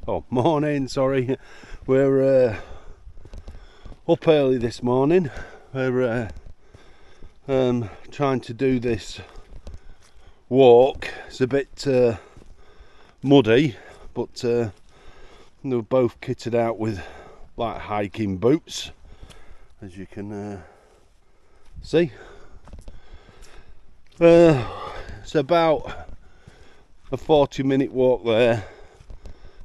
Morning, sorry. We're up early this morning. We're trying to do this walk. It's a bit muddy, but we're both kitted out with like hiking boots, as you can see. It's about a 40-minute walk there,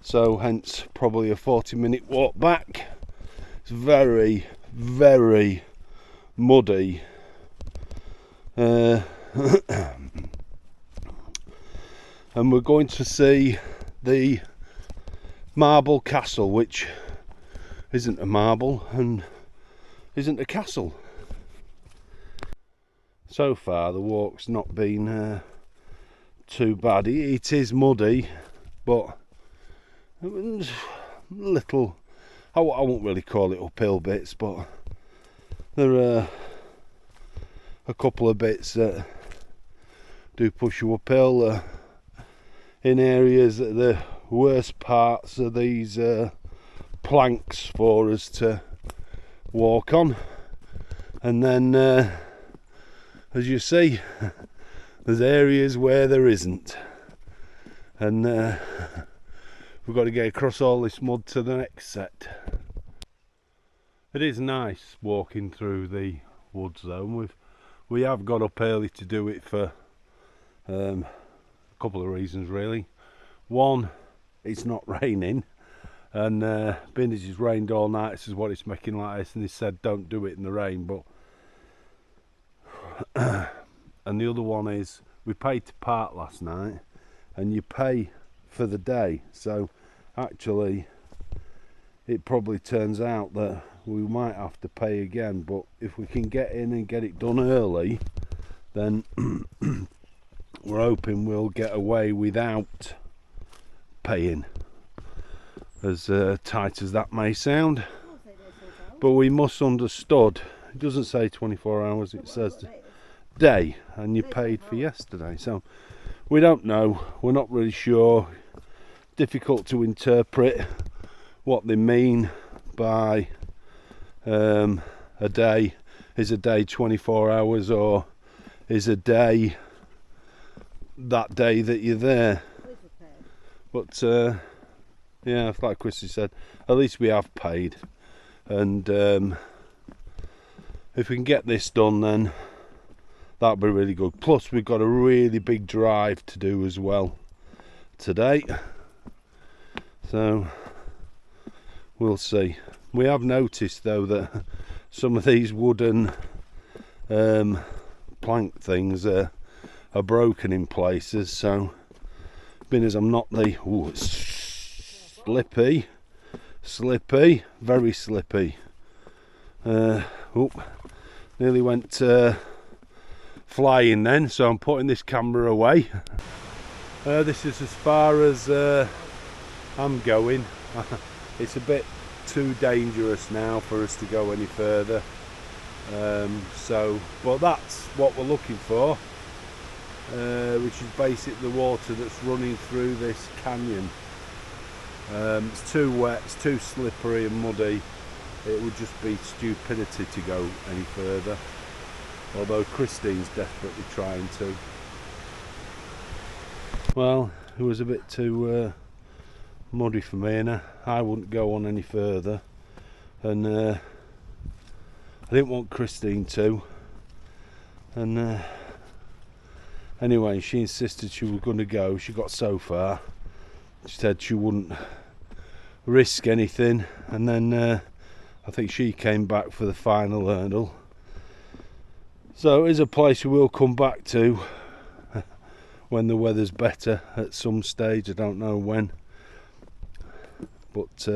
so hence probably a 40-minute walk back. It's very, very muddy. And we're going to see the marble castle, which isn't a marble and isn't a castle. So far the walk's not been too bad. It is muddy, but little, I won't really call it uphill bits, but there are a couple of bits that do push you uphill in areas that the worst parts of these planks for us to walk on, and then as you see, there's areas where there isn't, and we've got to get across all this mud to the next set. It is nice walking through the woods though. We have got up early to do it for a couple of reasons really. One, it's not raining, and being as it's rained all night, this is what it's making like this, and they said don't do it in the rain. But and the other one is we paid to park last night, and you pay for the day, so actually it probably turns out that we might have to pay again, but if we can get in and get it done early, then we're hoping we'll get away without paying, as tight as that may sound. But we must understood, it doesn't say 24 hours, it says day, and you paid for yesterday, so we don't know, we're not really sure. Difficult to interpret what they mean by a day. Is a day 24 hours, or is a day that day that you're there? But yeah, like Chrissy said, at least we have paid, and if we can get this done, then that'll be really good. Plus we've got a really big drive to do as well today, so we'll see. We have noticed though that some of these wooden plank things are broken in places, so being as I'm not the it's slippy, very slippy. Nearly went flying then, so I'm putting this camera away. This is as far as I'm going. It's a bit too dangerous now for us to go any further, but that's what we're looking for, which is basically the water that's running through this canyon. It's too wet, it's too slippery and muddy. It would just be stupidity to go any further, although Christine's desperately trying to. Well, it was a bit too muddy for me, and I wouldn't go on any further, and I didn't want Christine to, and anyway, she insisted she was going to go. She got so far, she said she wouldn't risk anything, and then I think she came back for the final hurdle. So it is a place we will come back to when the weather's better at some stage. I don't know when. But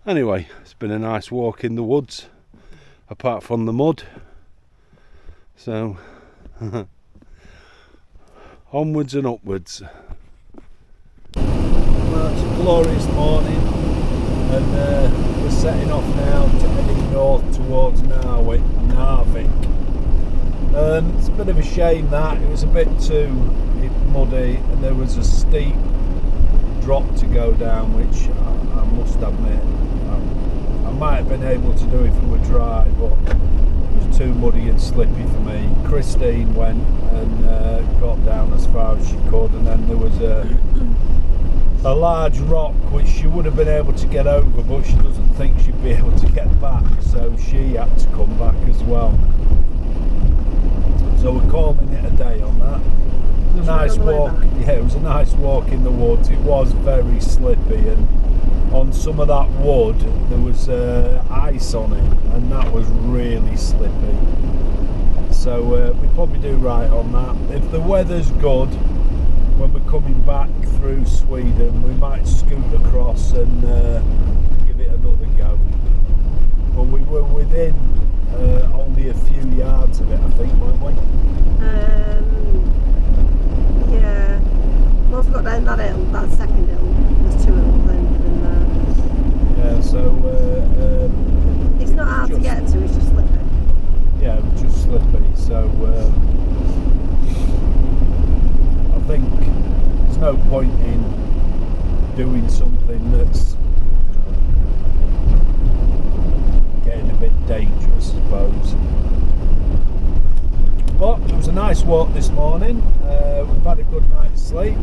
anyway, it's been a nice walk in the woods, apart from the mud. So onwards and upwards. Well, it's a glorious morning, and we're setting off now to heading north towards Narvik. It's a bit of a shame that it was a bit too muddy, and there was a steep drop to go down, which I must admit I might have been able to do if it were dry, but it was too muddy and slippy for me. Christine went and got down as far as she could, and then there was a large rock which she would have been able to get over, but she doesn't think she'd be able to get back, so she had to come back as well. So we're calling it a day on that. It was a nice walk. Yeah, it was a nice walk in the woods. It was very slippy, and on some of that wood there was ice on it, and that was really slippy. So we probably do right on that. If the weather's good when we're coming back through Sweden, we might scoot across and give it another go. But we were within only a few yards of it, I think, weren't we? Yeah. Once we got down that hill, that second hill, there's 2 hills then in there. Yeah, so it's not hard to get to, it's just slippy. Yeah, it was just slippy, so I think there's no point in doing something that's getting a bit dangerous, I suppose. But it was a nice walk this morning. We've had a good night's sleep.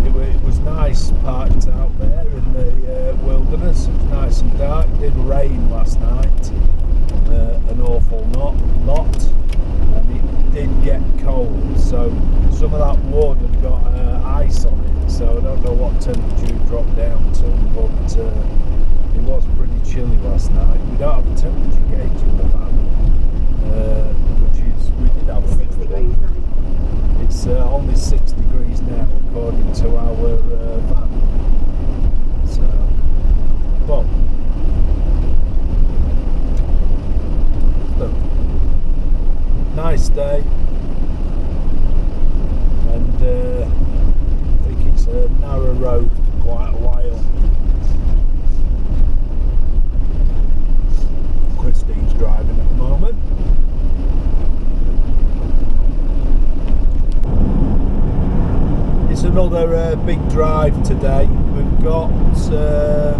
It was nice parked out there in the wilderness. It was nice and dark. It did rain last night, an awful lot, and it did get cold. So some of that wood had got ice on it. So I don't know what temperature it dropped down to, but it was pretty chilly last night. We don't have a temperature gauge in the van, which is, we did have 6 degrees now. It's only 6 degrees now according to our van. So, well, nice day, and I think it's a narrow road for quite a while. Christine's driving at the moment. It's another big drive today. We've got to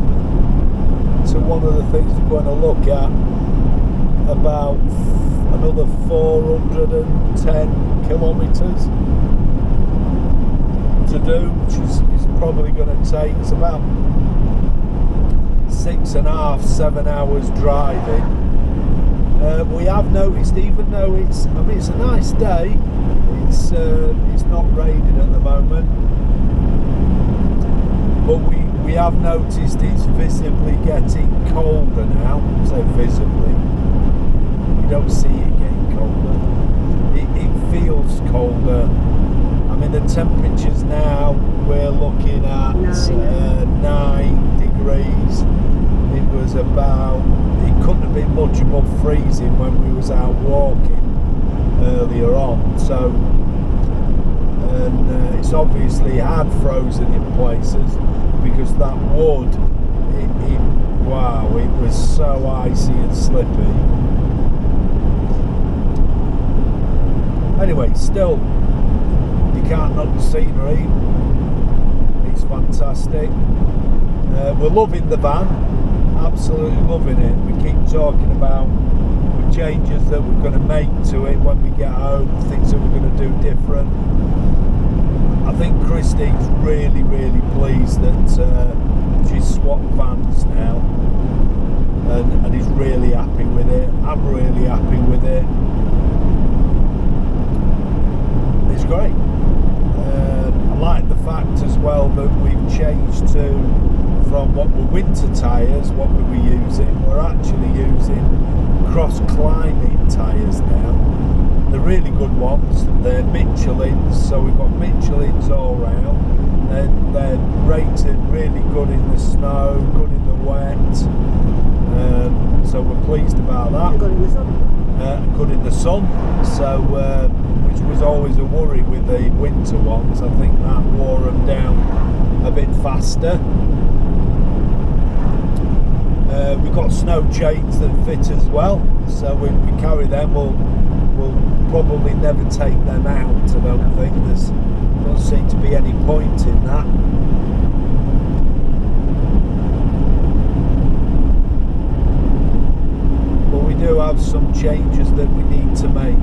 one of the things we're going to look at, about another 410 kilometres to do, which is probably going to take us about 6.5, 7 hours driving. We have noticed, even though it's a nice day, it's not raining at the moment, but we have noticed it's visibly getting colder now. So visibly, you don't see it getting colder. It feels colder. I mean, the temperatures now, we're looking at 9 degrees. It was about, it couldn't have been much above freezing when we was out walking earlier on. So, and it's obviously had frozen in places because that wood, wow, it was so icy and slippy. Anyway, still, you can't knock the scenery. It's fantastic. We're loving the van, absolutely loving it. We keep talking about the changes that we're going to make to it when we get home, things that we're going to do different. I think Christine's really, really pleased that she's swapped vans now, and is really happy with it. I'm really happy with it. It's great. I like the fact as well that we've changed from what were winter tyres, what we were using, we're actually using cross-climbing tyres now. They're really good ones. They're Michelin's, so we've got Michelin's all round. They're rated really good in the snow, good in the wet. So we're pleased about that. And good in the sun. Good in the sun. So, which was always a worry with the winter ones. I think that wore them down a bit faster. We've got snow chains that fit as well, so we carry them. We'll probably never take them out. I don't think there doesn't seem to be any point in that. changes that we need to make,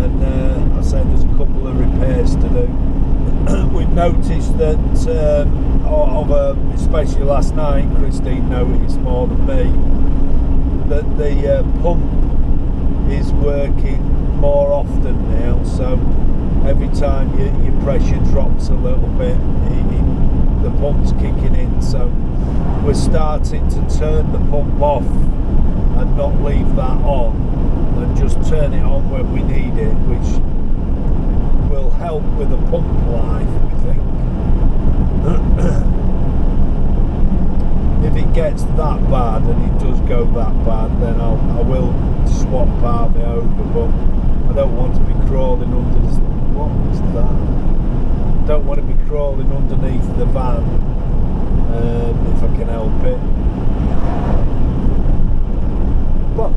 and I say there's a couple of repairs to do. We've noticed that, especially last night, Christine noticed more than me, that the pump is working more often now, so every time your pressure drops a little bit, the pump's kicking in, so we're starting to turn the pump off and not leave that on, and just turn it on when we need it, which will help with the pump life, we think. If it gets that bad, and it does go that bad, then I will swap part of it over, but I don't want to be crawling under. What was that? I don't want to be crawling underneath the van if I can help it. But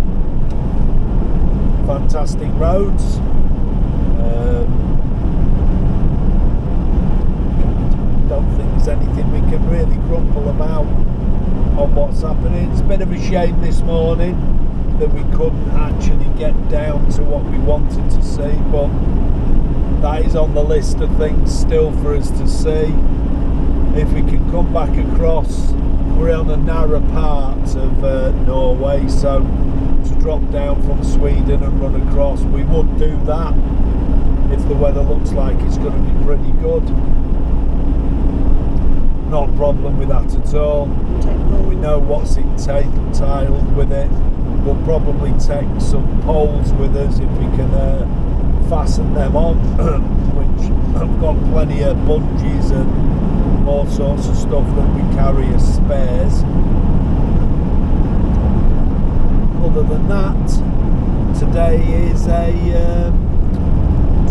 fantastic roads. Don't think there's anything we can really grumble about on what's happening. It's a bit of a shame this morning that we couldn't actually get down to what we wanted to see, but that is on the list of things still for us to see. If we can come back across, we're on a narrow part of Norway, so to drop down from Sweden and run across, we would do that if the weather looks like it's going to be pretty good. Not a problem with that at all. We know what's entailed with it. We'll probably take some poles with us if we can fasten them on, which I've got plenty of bungees and all sorts of stuff that we carry as spares. Other than that, today is a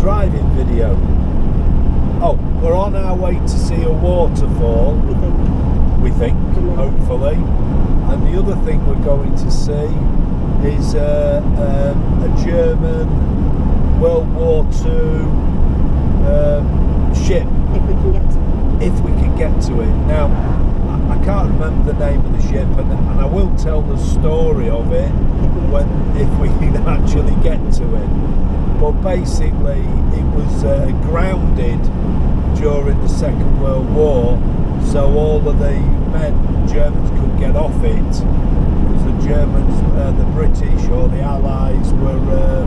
driving video. Oh, we're on our way to see a waterfall, we think, hopefully. And the other thing we're going to see is a German World War II ship. If we can get to it. Now, I can't remember the name of the ship, and I will tell the story of it if we can actually get to it. But basically, it was grounded during the Second World War, so all of the Germans could get off it, because the Germans, the British or the Allies were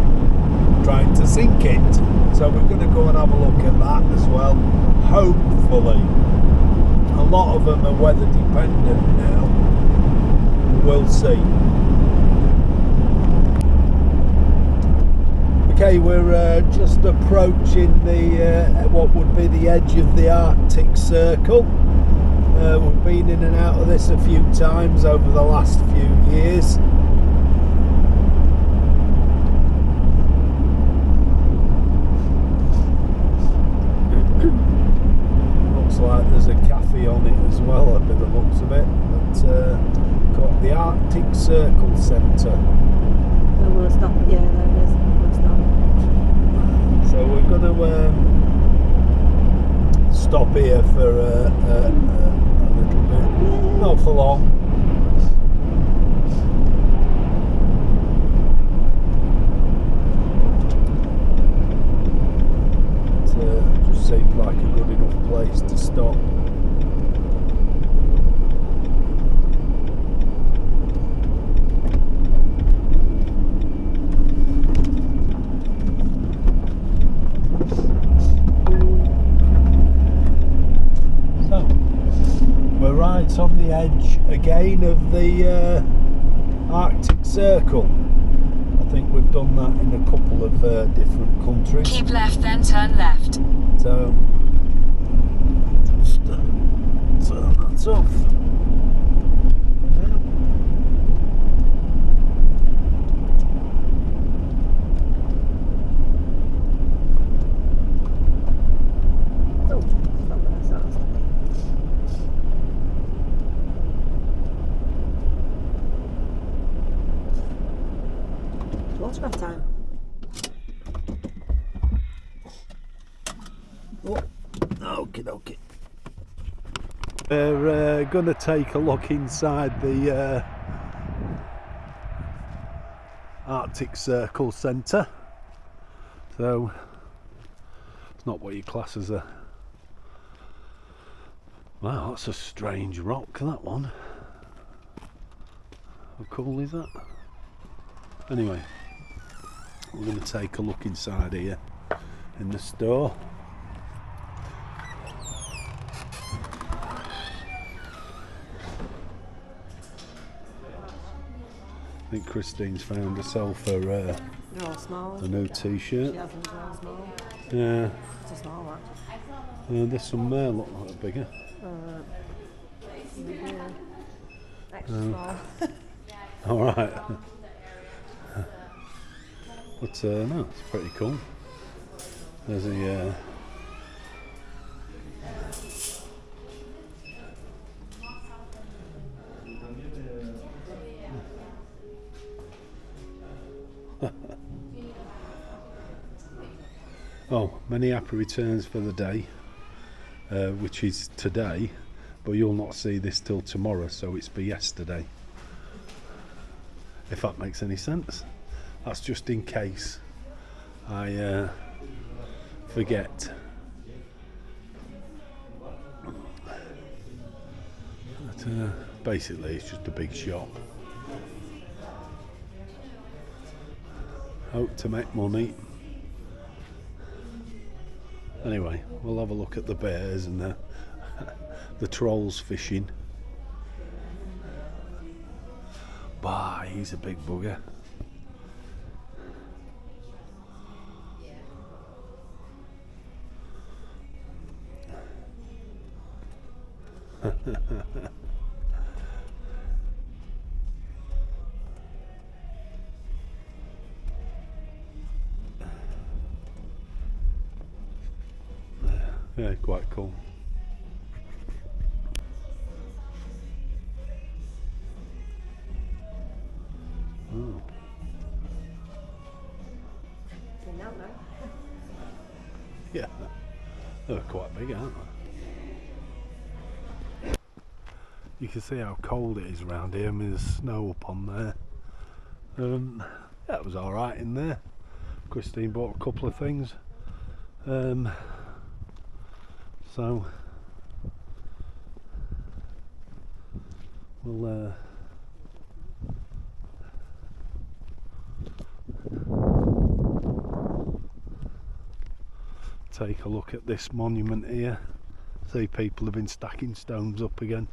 trying to sink it. So we're going to go and have a look at that as well, hopefully. A lot of them are weather dependent now. We'll see. Okay, we're just approaching the what would be the edge of the Arctic Circle. We've been in and out of this a few times over the last few years. Looks like there's a cafe on it as well, by the looks of it. But got the Arctic Circle Centre. We'll stop. Yeah, there it is. We'll stop. So we're going to stop here for a little bit, not for long. It just seems like a good enough place to stop. On the edge again of the Arctic Circle. I think we've done that in a couple of different countries. Keep left, then turn left. So just turn that off. Autograph time. Oh, okie dokie. We're going to take a look inside the Arctic Circle Centre. So it's not what you class as a... Wow, that's a strange rock, that one. How cool is that? Anyway, we're going to take a look inside here in the store. I think Christine's found herself They're all small. a new She t-shirt. hasn't, they're all small. Yeah, It's a small one. there's some there look like bigger. Yeah. Extra small. All right. But no, it's pretty cool. There's a oh, many happy returns for the day, which is today, but you'll not see this till tomorrow, so it's for yesterday. If that makes any sense. That's just in case I forget. But, basically, it's just a big shop. Hope to make money. Anyway, we'll have a look at the bears and the trolls fishing. Bah, he's a big bugger. Yeah, quite cool. Oh. Getting out now. Yeah, they're quite big, aren't they? You can see how cold it is around here. I mean, there's snow up on there. Yeah, it was all right in there. Christine bought a couple of things. So we'll take a look at this monument here. See, people have been stacking stones up again.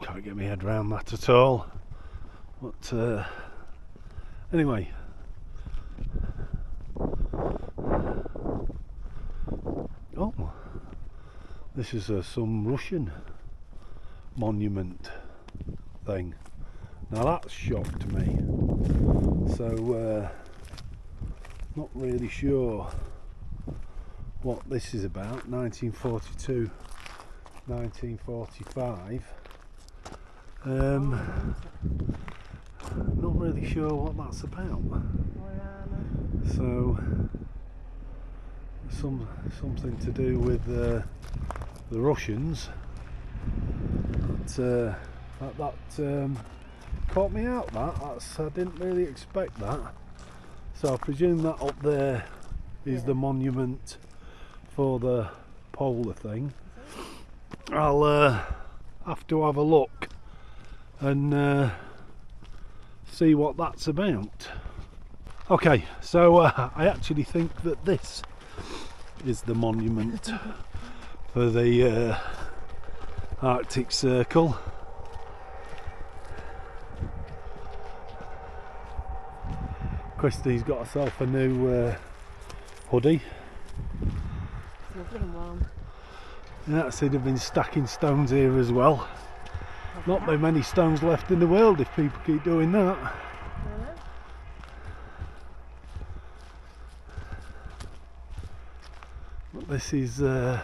Can't get my head around that at all. But anyway, oh, this is some Russian monument thing. Now that shocked me. So not really sure what this is about. 1942, 1945. Not really sure what that's about. So something to do with the Russians. That caught me out. I didn't really expect that. So I presume that up there is the monument for the polar thing. I'll have to have a look and see what that's about. Okay, so I actually think that this is the monument for the Arctic Circle. Christy's got herself a new hoodie. Lovely and warm. Yeah, I see they've been stacking stones here as well. Not very many stones left in the world if people keep doing that. But this is yeah.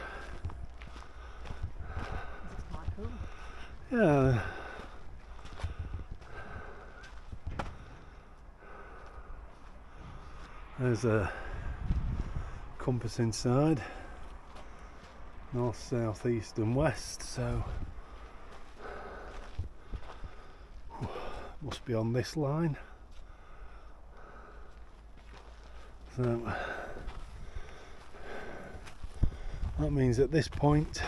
There's a compass inside. North, south, east and west, so must be on this line. So that means at this point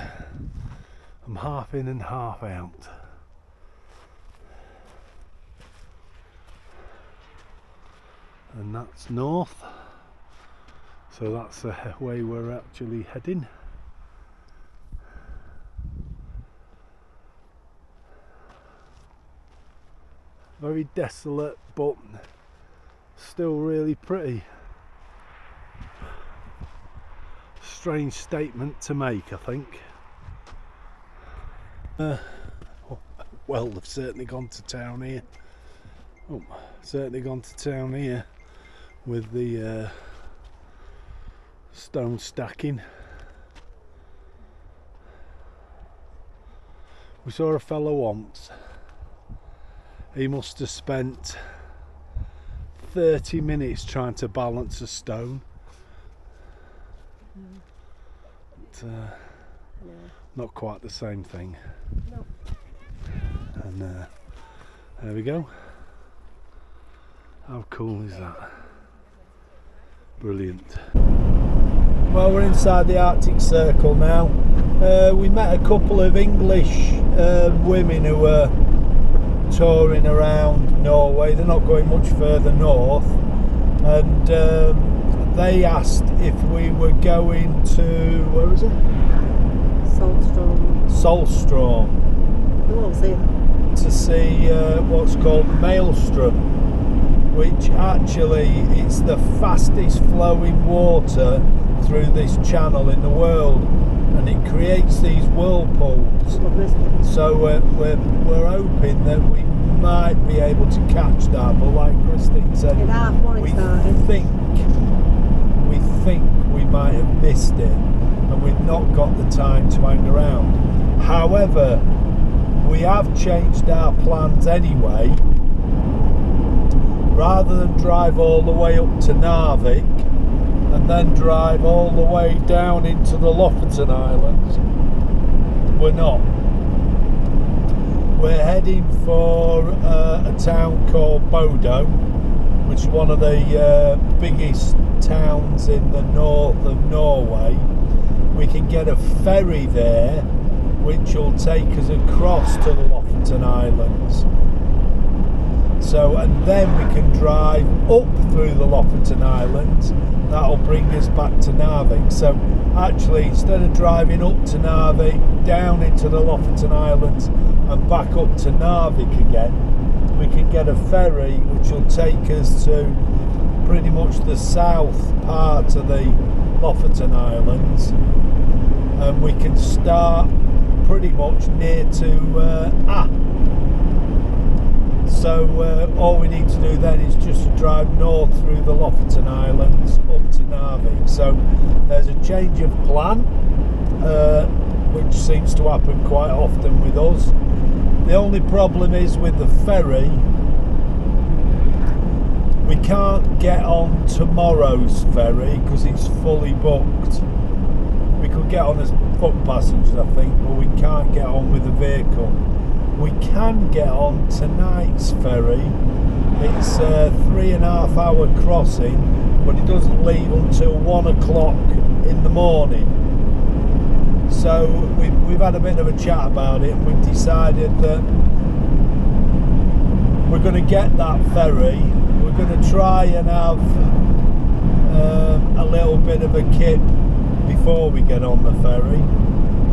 I'm half in and half out. And that's north, so that's the way we're actually heading. Very desolate, but still really pretty. Strange statement to make, I think. Well, they've certainly gone to town here. Oh, certainly gone to town here with the stone stacking. We saw a fellow once. He must have spent 30 minutes trying to balance a stone. But, not quite the same thing. No. And there we go. How cool is that? Brilliant. Well, we're inside the Arctic Circle now. We met a couple of English women who were touring around Norway. They're not going much further north, and they asked if we were going to, where is it? Solstrom. You won't see it. To see what's called Maelstrom, which actually it's the fastest flowing water through this channel in the world, and it creates these whirlpools. So we're hoping that we might be able to catch that, but like Christine said, we think we might have missed it, and we've not got the time to hang around. However, we have changed our plans anyway. Rather than drive all the way up to Narvik and then drive all the way down into the Lofoten Islands, we're not. We're heading for a town called Bodo, which is one of the biggest towns in the north of Norway. We can get a ferry there which will take us across to the Lofoten Islands. So, and then we can drive up through the Lofoten Islands. That'll bring us back to Narvik. So actually, instead of driving up to Narvik, down into the Lofoten Islands and back up to Narvik again, we can get a ferry which will take us to pretty much the south part of the Lofoten Islands, and we can start pretty much near to So all we need to do then is just to drive north through the Lofoten Islands up to Narvik. So there's a change of plan, which seems to happen quite often with us. The only problem is with the ferry, we can't get on tomorrow's ferry because it's fully booked. We could get on as foot passengers, I think, but we can't get on with the vehicle. We can get on tonight's ferry. It's a 3.5 hour crossing, but it doesn't leave until 1 o'clock in the morning. So we've had a bit of a chat about it, and we've decided that we're going to get that ferry. We're going to try and have a little bit of a kip before we get on the ferry.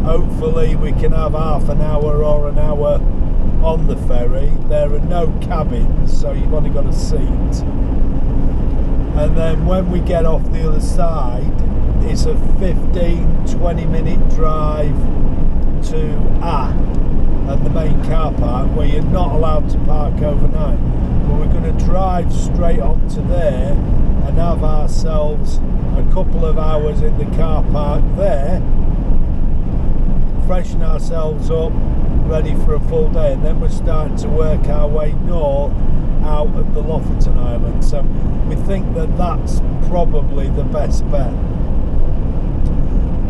Hopefully we can have half an hour or an hour on the ferry. There are no cabins, so you've only got a seat. And then when we get off the other side, it's a 15-20 minute drive to and the main car park, where you're not allowed to park overnight. But we're going to drive straight onto there and have ourselves a couple of hours in the car park there, freshen ourselves up, ready for a full day, and then we're starting to work our way north out of the Lofoten Islands. So we think that that's probably the best bet.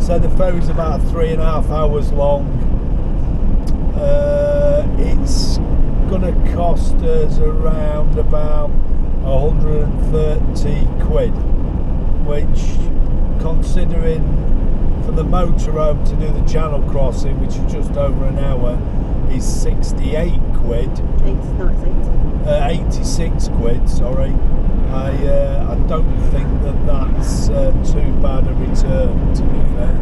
So the ferry's about 3.5 hours long. It's gonna cost us around about 130 quid which, considering for the motorhome to do the channel crossing, which is just over an hour, is 68 quid. 86 quid, sorry. I don't think that's too bad a return, to be fair.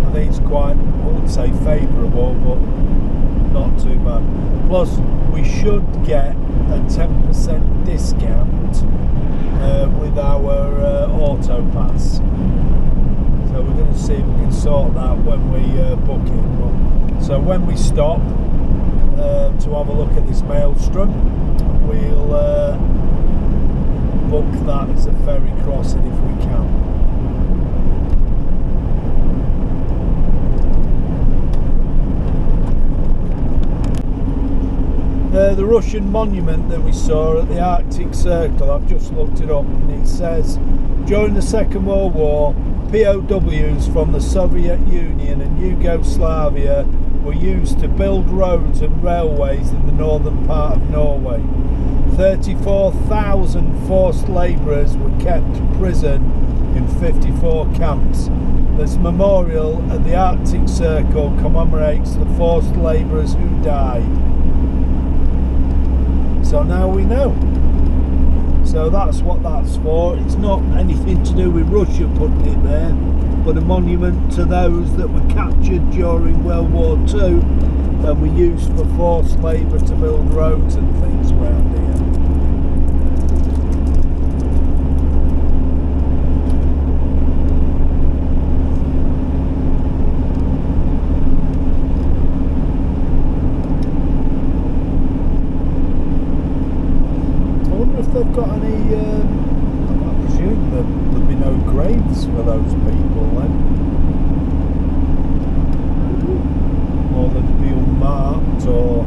I think it's quite, I wouldn't say favourable, but not too bad. Plus, we should get a 10% discount with our auto pass. So we're going to see if we can sort that when we book it. So when we stop to have a look at this Maelstrom, we'll book that as a ferry crossing if we can. The Russian monument that we saw at the Arctic Circle, I've just looked it up, and it says during the Second World War, POWs from the Soviet Union and Yugoslavia were used to build roads and railways in the northern part of Norway. 34,000 forced labourers were kept prison in 54 camps. This memorial at the Arctic Circle commemorates the forced labourers who died. So now we know. So that's what that's for. It's not anything to do with Russia putting it there, but a monument to those that were captured during World War II and were used for forced labour to build roads and things around here. They've got any, I presume that there'll be no graves for those people then, or they'd be unmarked, or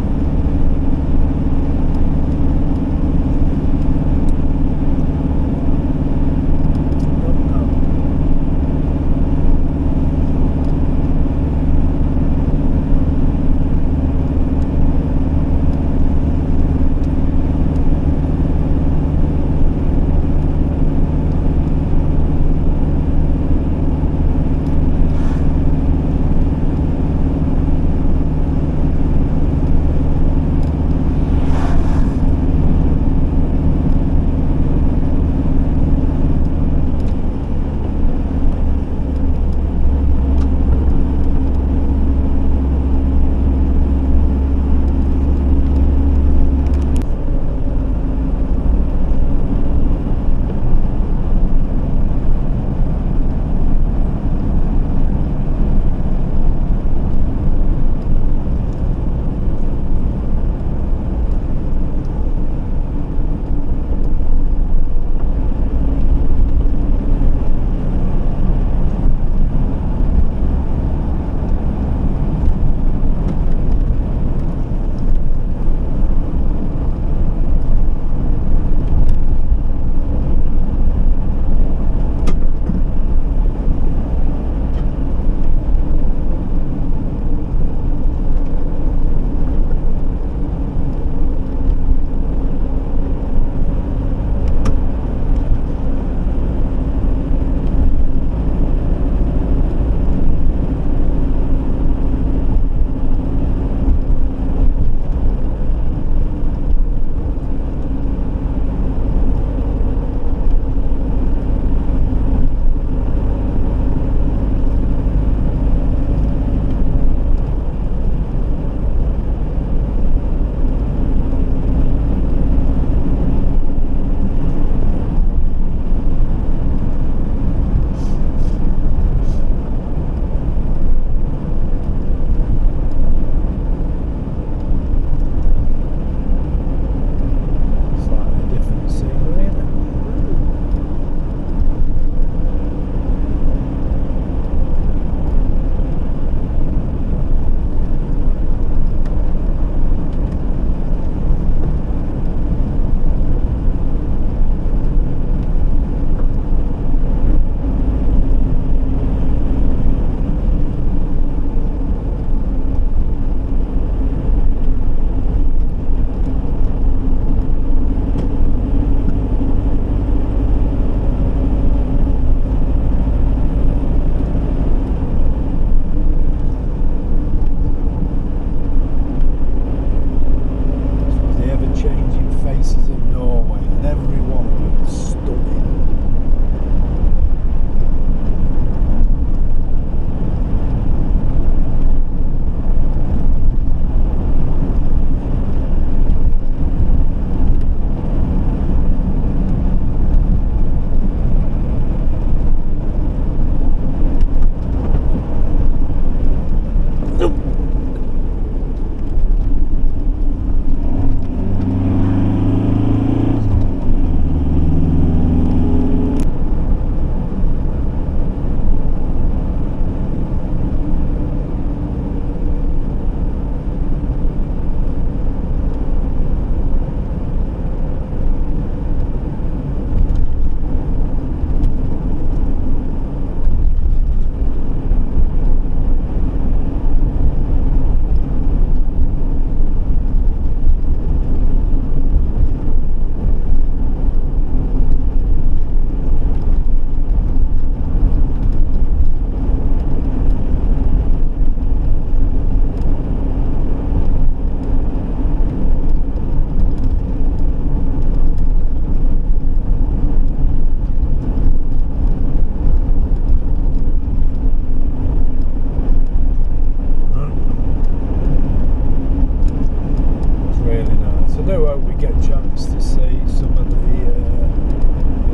do hope we get a chance to see some of the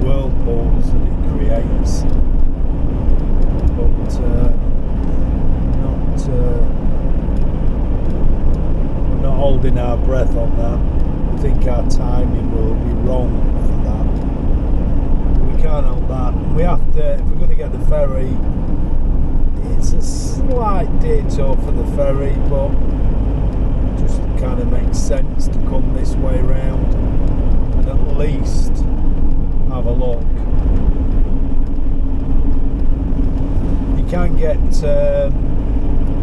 whirlpools that it creates, but we're not holding our breath on that. I think our timing will be wrong for that. We can't help that. We have to, if we're going to get the ferry, it's a slight detour for the ferry, but it just kind of makes sense to come this way round and at least have a look. You can get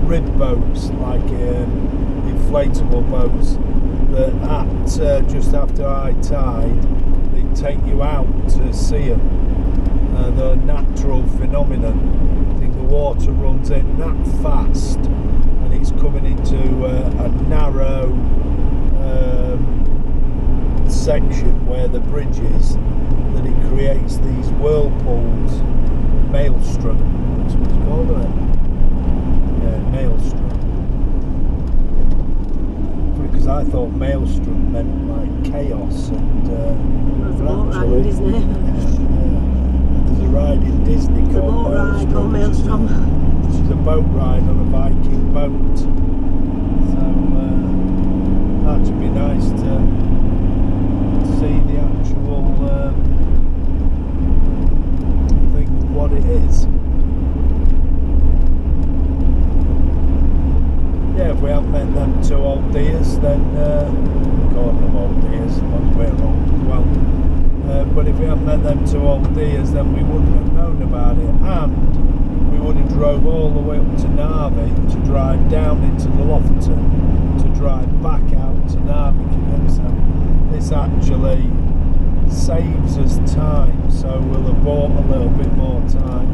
rib boats, like inflatable boats, that at just after high tide they take you out to see them. They're a natural phenomenon. I think the water runs in that fast and it's coming into a narrow section where the bridge is, that it creates these whirlpools, maelstrom, that's what it's called, isn't it? Yeah, maelstrom. Because I thought maelstrom meant like chaos, and There's a boat ride in Disney. there's a ride in Disney There's a called boat ride called Maelstrom. Which is a boat ride on a Viking boat. So that should be nice to see the actual thing of what it is. Yeah, if we haven't met them two old dears, then call them old dears, we're old as well. But if we hadn't met them two old dears, then we wouldn't have known about it, and we would have drove all the way up to Narvik to drive down into the Lofoten to drive back out to Narvik again. So this actually saves us time, so we'll have bought a little bit more time.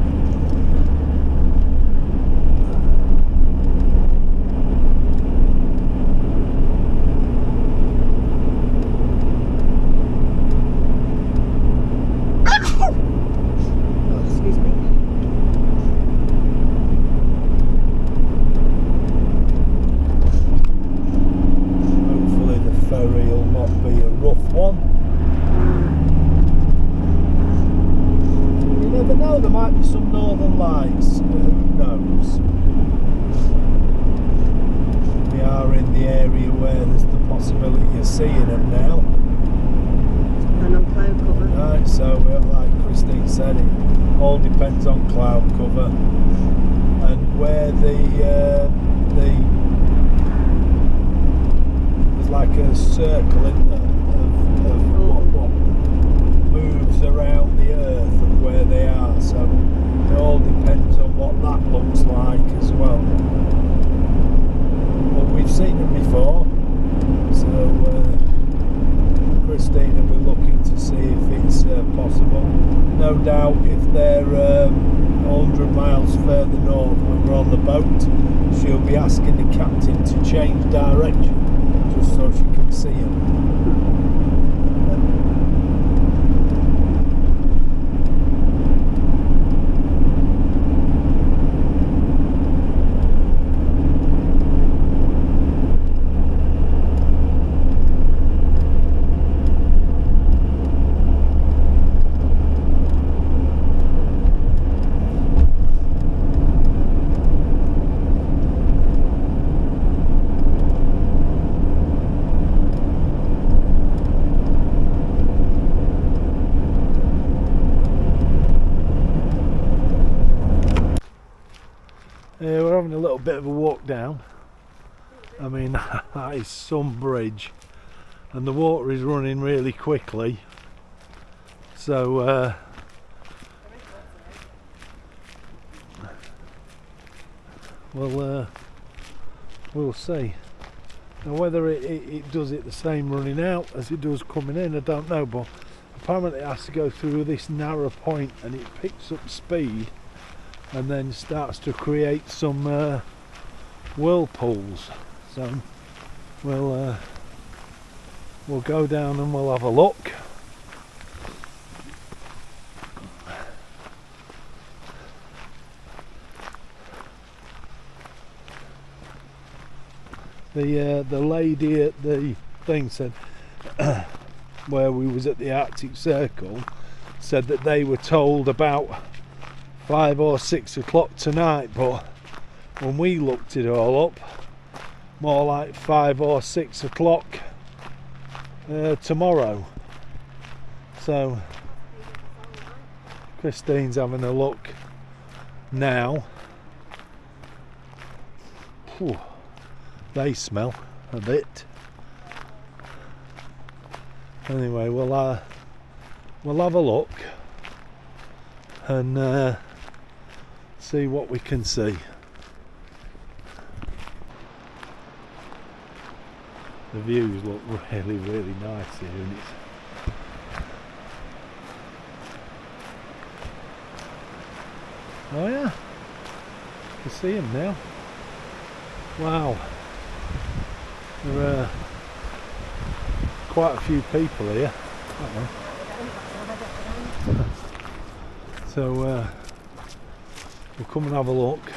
Excuse me. Hopefully the ferry will not be a rough one. You never know, there might be some northern lights, who knows. We are in the area where there's the possibility of seeing them now. And on cloud cover. Right, so like Christine said, it all depends on cloud cover and where there's like a circle in there of what moves around the earth and where they are, so it all depends on what that looks like as well. But we've seen them before, so Christine will be looking to see if it's possible. No doubt if they're 100 miles further north when we're on the boat, she'll be asking the captain to change direction just so she can see him. Yeah, we're having a little bit of a walk down. I mean, that is some bridge, and the water is running really quickly. So we'll see. Now whether it does it the same running out as it does coming in, I don't know. But apparently it has to go through this narrow point, and it picks up speed and then starts to create some whirlpools. So we'll go down and we'll have a look. The lady at the thing said where we was at the Arctic Circle said that they were told about 5 or 6 o'clock tonight, but when we looked it all up, more like 5 or 6 o'clock tomorrow. So Christine's having a look now. Whew, they smell a bit. Anyway, we'll have a look and see what we can see. The views look really, really nice here, and it's oh yeah, you can see them now. Wow, there are quite a few people here. So we'll come and have a look.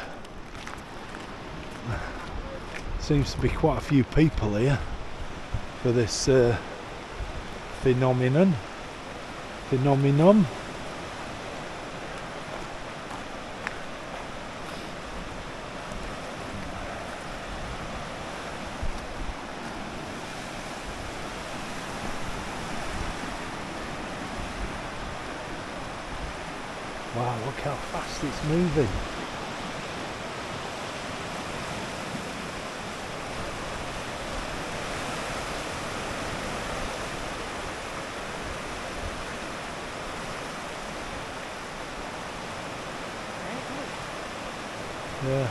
Seems to be quite a few people here for this phenomenon. Wow, look how fast it's moving. Yeah.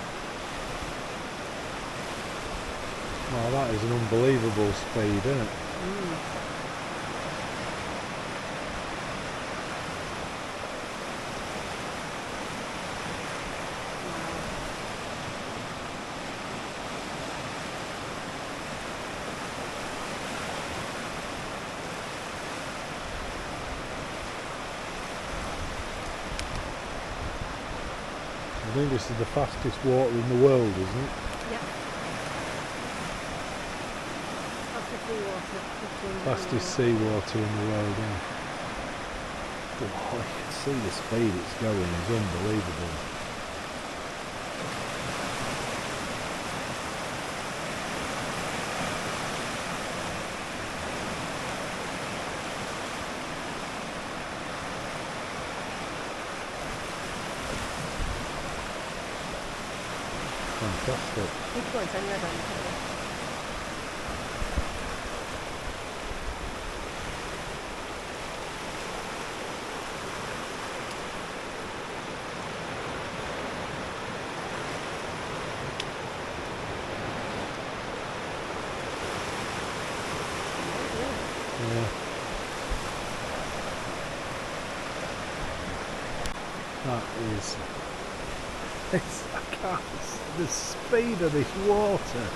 Wow, that is an unbelievable speed, isn't it? I think this is the fastest water in the world, isn't it? Yeah. Fastest seawater in the world, yeah. Oh, you can see the speed it's going, it's unbelievable. Fantastic. Which one's on your hand? Yeah. That is. I can't. The speed of this water.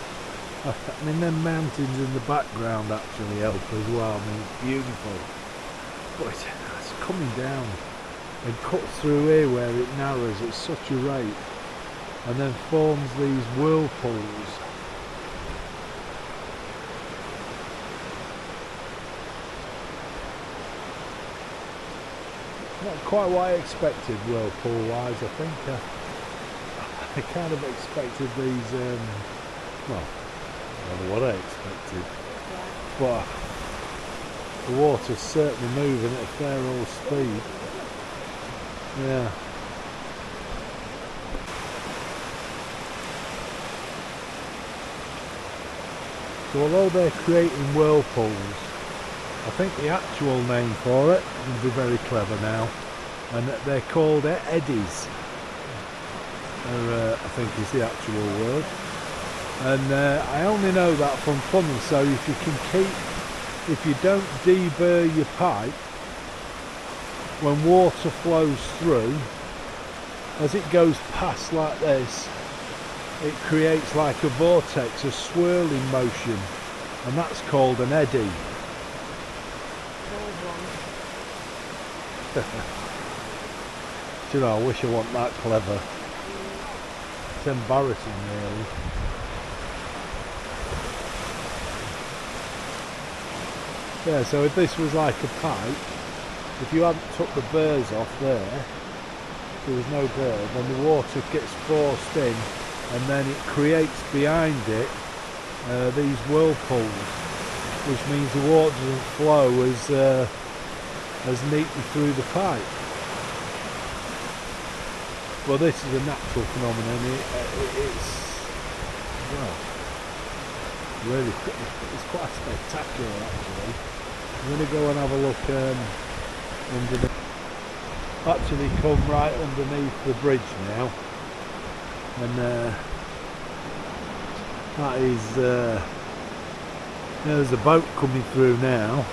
I mean, them mountains in the background actually help as well. I mean, it's beautiful. But it's coming down and cuts through here where it narrows at such a rate, and then forms these whirlpools. Not quite what I expected whirlpool-wise. I think I kind of expected these. Well, I don't know what I expected, but the water's certainly moving at a fair old speed. Yeah. So although they're creating whirlpools, I think the actual name for it would be very clever now, and they're called eddies. I think is the actual word. And I only know that from plumbing. So if you don't deburr your pipe when water flows through, as it goes past like this, it creates like a vortex, a swirling motion, and that's called an eddy. Do you know, I wish I wasn't that clever. It's embarrassing, really. Yeah, so if this was like a pipe, if you hadn't took the burrs off there was no burr, then the water gets forced in and then it creates behind it these whirlpools, which means the water doesn't flow as neatly through the pipe. Well, this is a natural phenomenon. It's, well, really, it's quite spectacular actually. I'm going to go and have a look underneath. Actually come right underneath the bridge now, and that is there's a boat coming through now.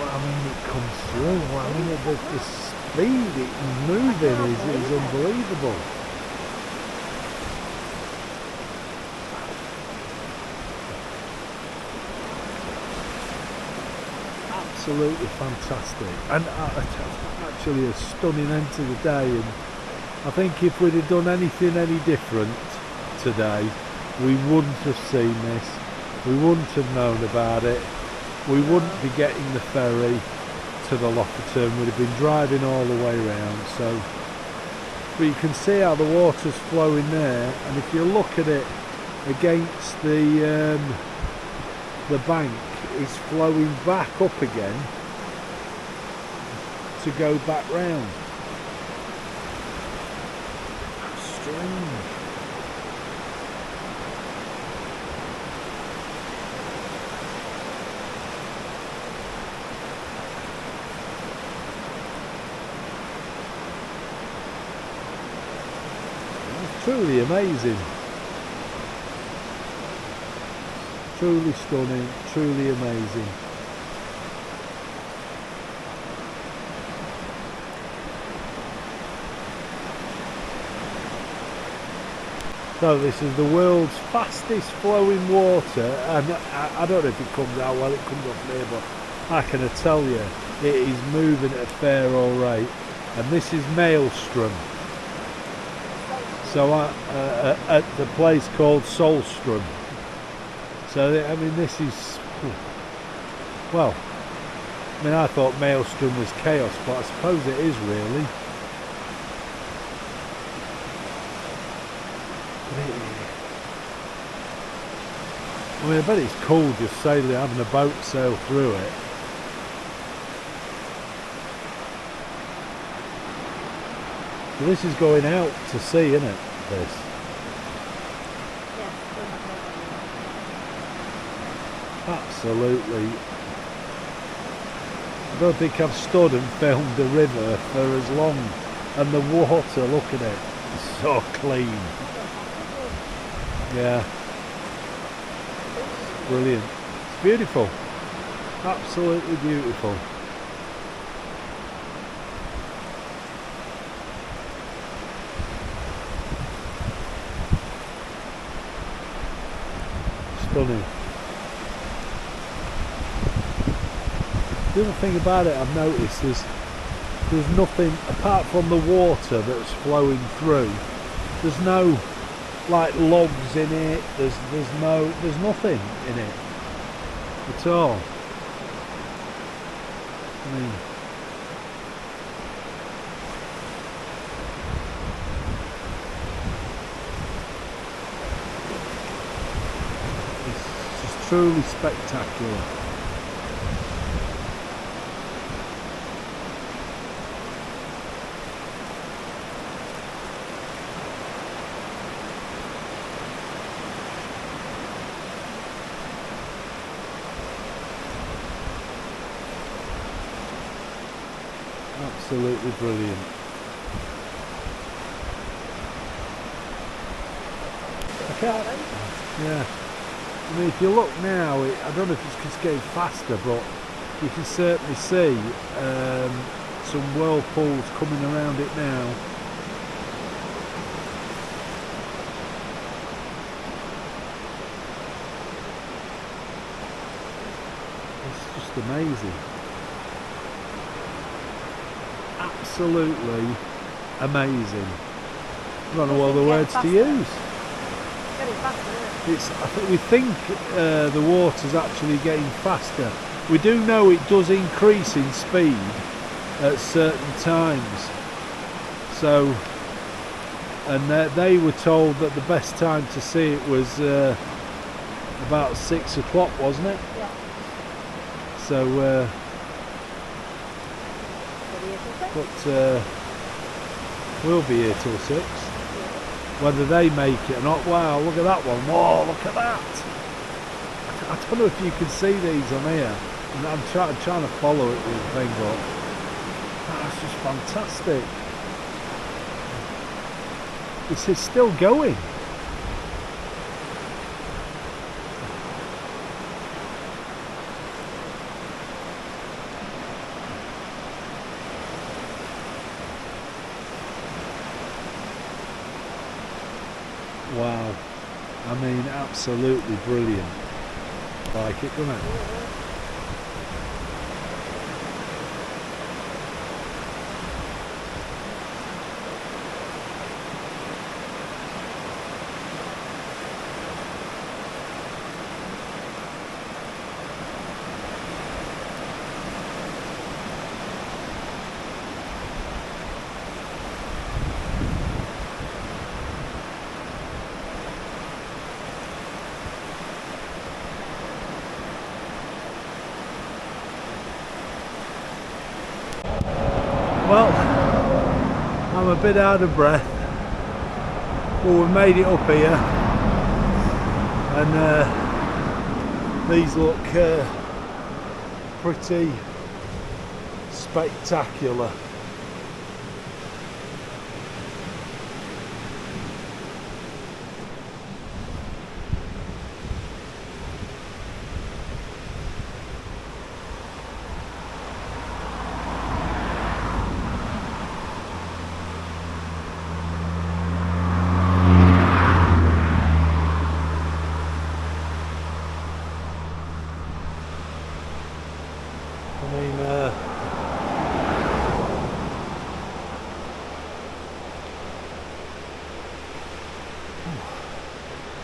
I mean, it comes through. I mean, the speed it's moving is unbelievable. Absolutely fantastic, and actually a stunning end to the day. And I think if we'd have done anything any different today, we wouldn't have seen this. We wouldn't have known about it. We wouldn't be getting the ferry to the Lofoten. We'd have been driving all the way around. So, but you can see how the water's flowing there, and if you look at it against the bank, it's flowing back up again to go back round. Strange. Truly amazing, truly stunning, truly amazing. So this is the world's fastest flowing water, and I don't know if it comes out well, it comes off there, but I can tell you it is moving at a fair old rate, and this is Maelstrom. So at the place called Solstrom. So I mean, this is, well, I mean, I thought Maelstrom was chaos, but I suppose it is really. I mean, I bet it's cool just sailing, having a boat sail through it. So this is going out to sea, isn't it? This. Absolutely. I don't think I've stood and filmed a river for as long, and the water, look at it, it's so clean. Yeah. Brilliant. It's beautiful. Absolutely beautiful. Stunning. The other thing about it I've noticed is there's nothing apart from the water that's flowing through. There's no like logs in it. There's nothing in it at all. I mean, it's just truly spectacular. Absolutely brilliant. I can't. Yeah. I mean, if you look now, I don't know if it's just getting faster, but you can certainly see some whirlpools coming around it now. It's just amazing. Absolutely amazing. I don't know what other words to use. Getting faster, isn't it? I think we think the water's actually getting faster. We do know it does increase in speed at certain times. So, and they were told that the best time to see it was about 6 o'clock, wasn't it? Yeah. So, but we'll be here till 6. Whether they make it or not, wow, look at that one. Whoa, look at that. I don't know if you can see these on here. I'm trying to follow it with the thing, but that's just fantastic. This is still going. Wow, I mean, absolutely brilliant. Like it, doesn't it? Well, I'm a bit out of breath, but we've made it up here, and these look pretty spectacular. I mean,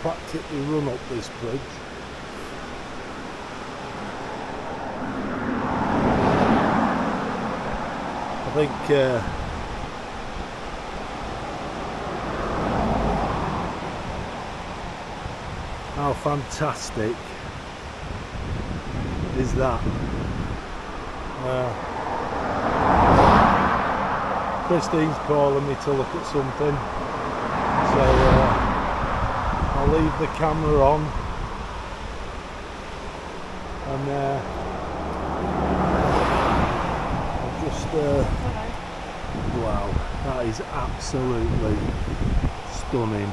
practically run up this bridge. I think how fantastic is that? Christine's calling me to look at something, so I'll leave the camera on, and I'll just wow, that is absolutely stunning.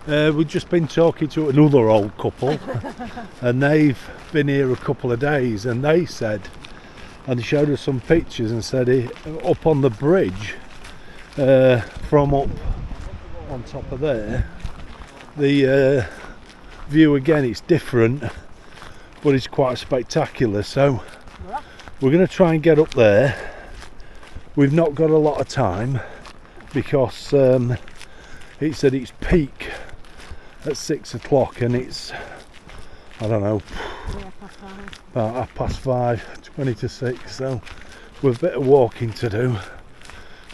We've just been talking to another old couple, and they've been here a couple of days, and they said, and they showed us some pictures and said up on the bridge from up on top of there, the view again, it's different, but it's quite spectacular. So we're going to try and get up there. We've not got a lot of time because it said it's peak at 6 o'clock and it's, I don't know, about 5:30, 20 to 6, so we've a bit of walking to do.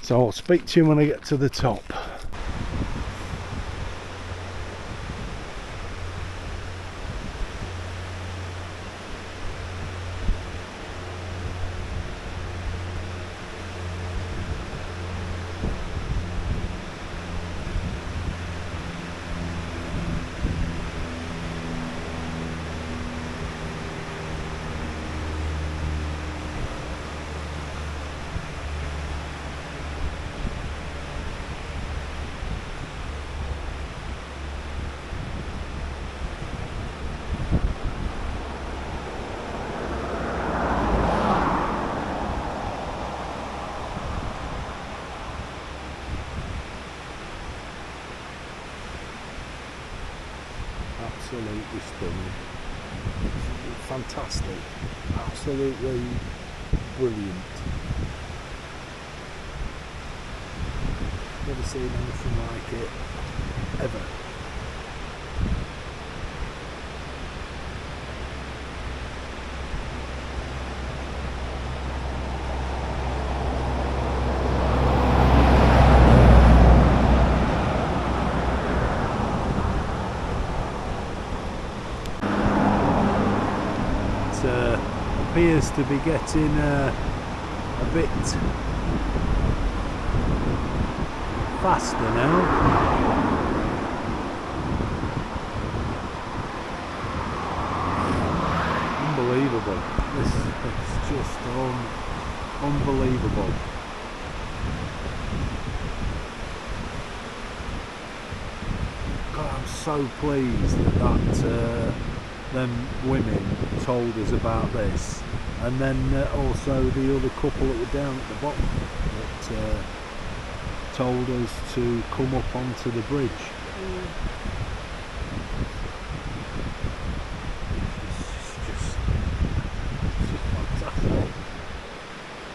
So I'll speak to you when I get to the top. Absolutely stunning, fantastic, absolutely brilliant. Never seen anything like it ever. Appears to be getting a bit faster now. Unbelievable. This is just unbelievable. God, I'm so pleased that them women told us about this, and then also the other couple that were down at the bottom that told us to come up onto the bridge. It's just fantastic,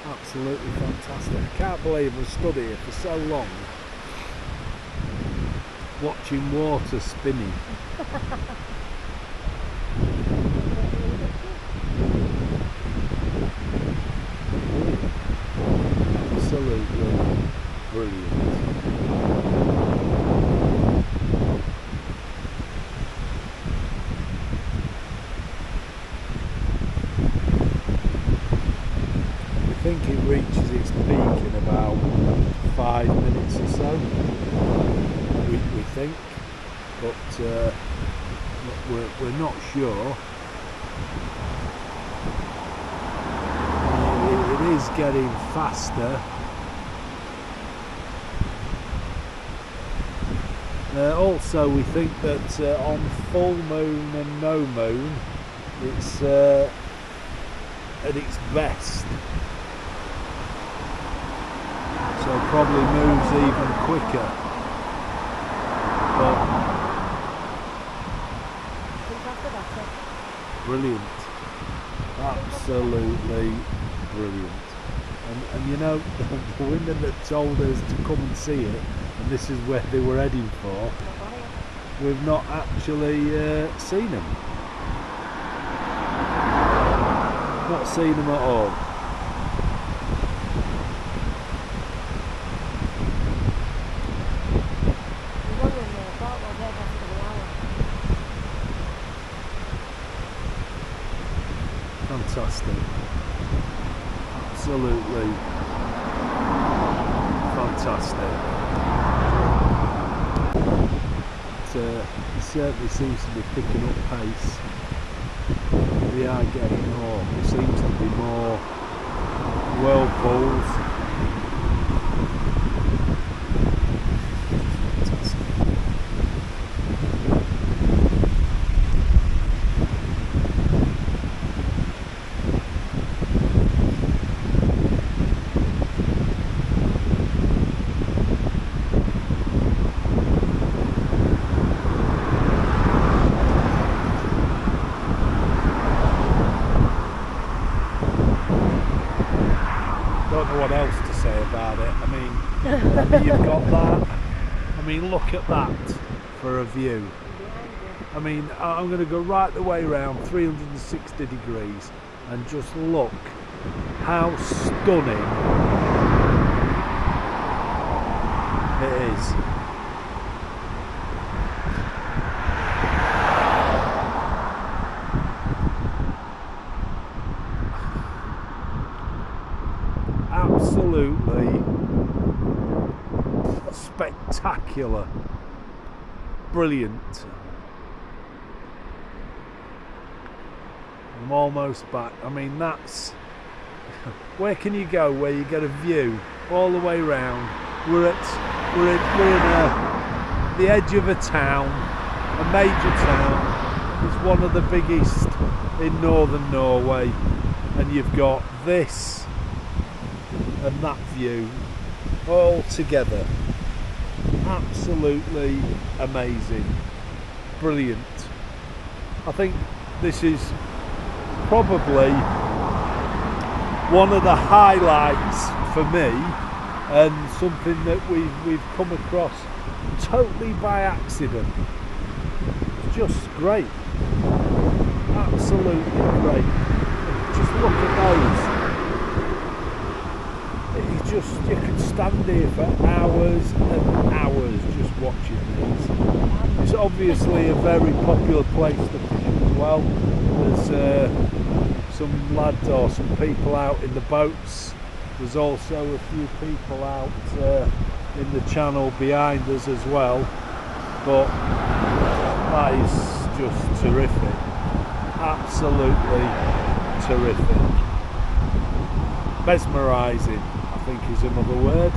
absolutely fantastic. I can't believe I've stood here for so long watching water spinning. Absolutely brilliant. I think it reaches its peak in about 5 minutes or so, we think, but we're not sure. It is getting faster. Also, we think that on full moon and no moon, it's at its best. So it probably moves even quicker. But brilliant, absolutely brilliant. And you know, the women that told us to come and see it, and this is where they were heading for, we've not actually seen them. Not seen them at all. Fantastic. Absolutely fantastic. It certainly seems to be picking up pace. We are getting more. There seems to be more whirlpools. Fantastic. you've got that. I mean, look at that for a view. I mean, I'm going to go right the way around 360 degrees and just look how stunning it is. Absolutely spectacular, brilliant. I'm almost back. I mean, that's where can you go where you get a view all the way round? We're in the edge of a town, a major town. It's one of the biggest in northern Norway, and you've got this and that view all together. Absolutely amazing, brilliant. I think this is probably one of the highlights for me, and something that we've come across totally by accident. It's just great, absolutely great. Just look at those. You could stand here for hours and hours just watching these. It's obviously a very popular place to fish as well. There's some lads or some people out in the boats. There's also a few people out in the channel behind us as well. But that is just terrific. Absolutely terrific. Mesmerising, I think, is another word.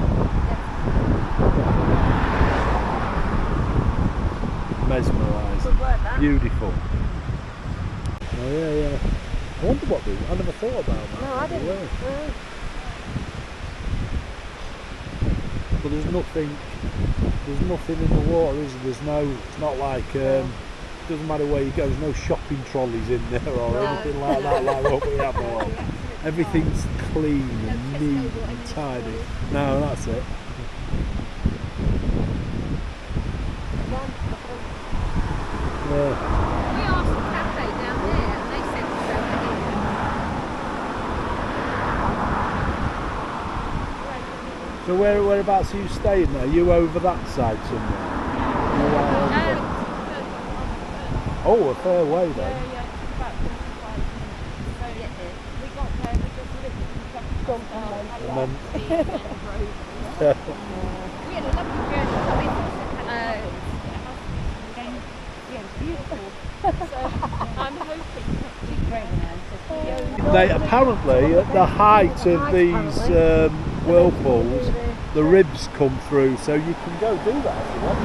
Mesmerising. Beautiful. Oh yeah. I wonder what I never thought about that. No, I didn't. Yeah. No. But there's nothing in the water, is there? It's not like, doesn't matter where you go, there's no shopping trolleys in there or anything like that, like what we have along. Everything's clean and neat and tidy. No, that's it. Yeah. We asked the cafe down there and they said to go ahead. So whereabouts are you staying there? Are you over that side somewhere? Oh, a fair way then. Yeah, it's about 25 minutes. So yeah, we got there, we just literally And then we had a lovely journey coming. Yeah, it's beautiful. So I'm hoping she's great now. they apparently at the height of these whirlpools, the ribs come through, so you can go do that if you want.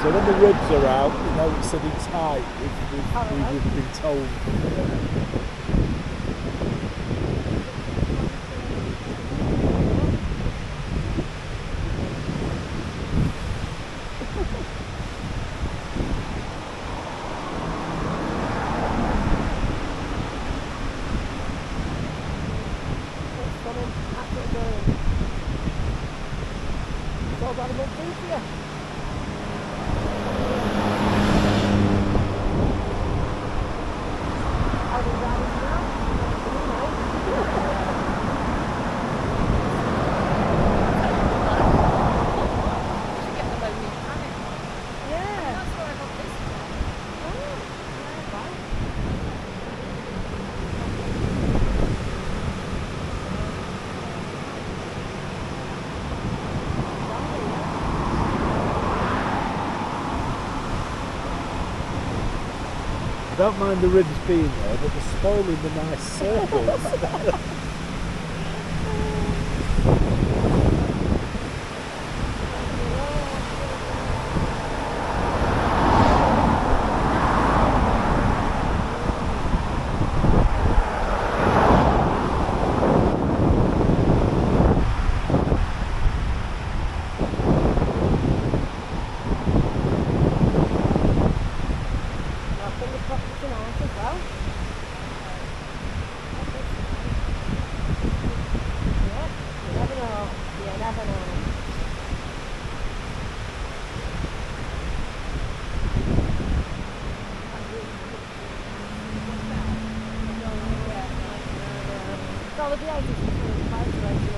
So when the ribs are out, you know it's at its height, we've been told. I don't mind the ribs being there, but they're spoiling the nice circles. Well, the behaviour is the motivation.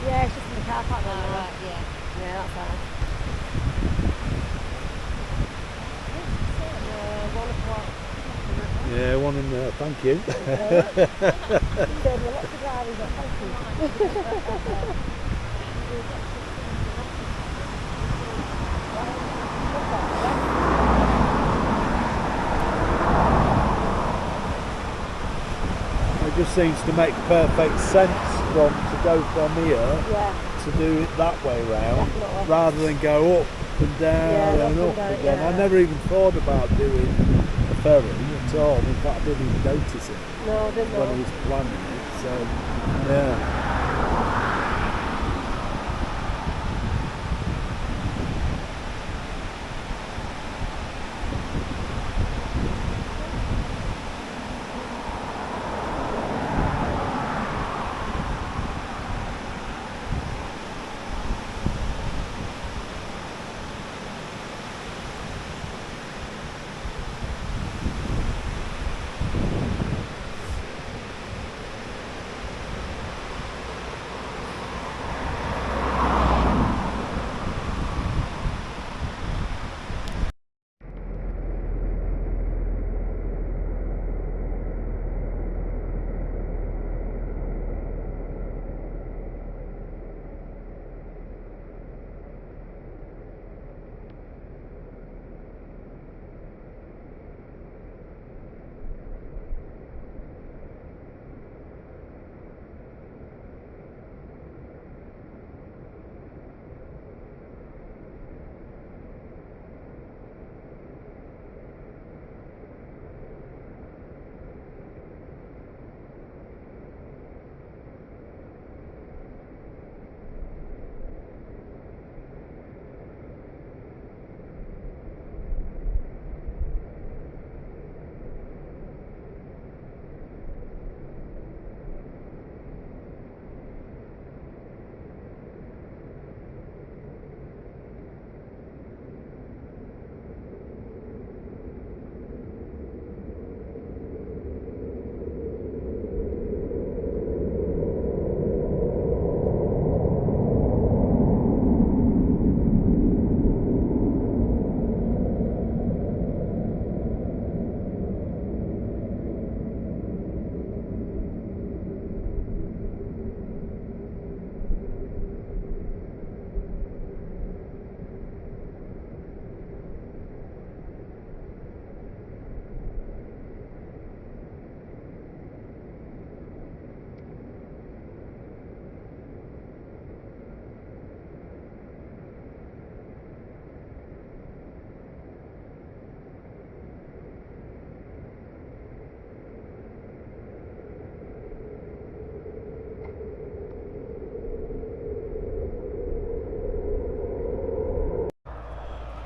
Yeah, it's just in the car park there. Oh, right, yeah. Yeah, that's fine. 1 o'clock. Yeah, one in there. Thank you. There'll be lots of drivers at thank you. It just seems to make perfect sense to go from here Yeah, to do it that way round, definitely. rather than go up and down Yeah, and up up and down, again. I yeah. never even thought about doing a ferry at all. In fact, I didn't even notice it No, I didn't when I know. was planning it. So, yeah.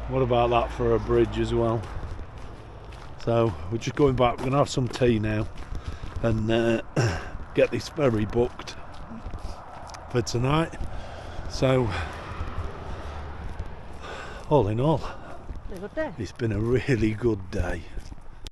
What about that for a bridge as well? So we're just going back. We're going to have some tea now and get this ferry booked for tonight. So all in all, A good day. it's been a really good day.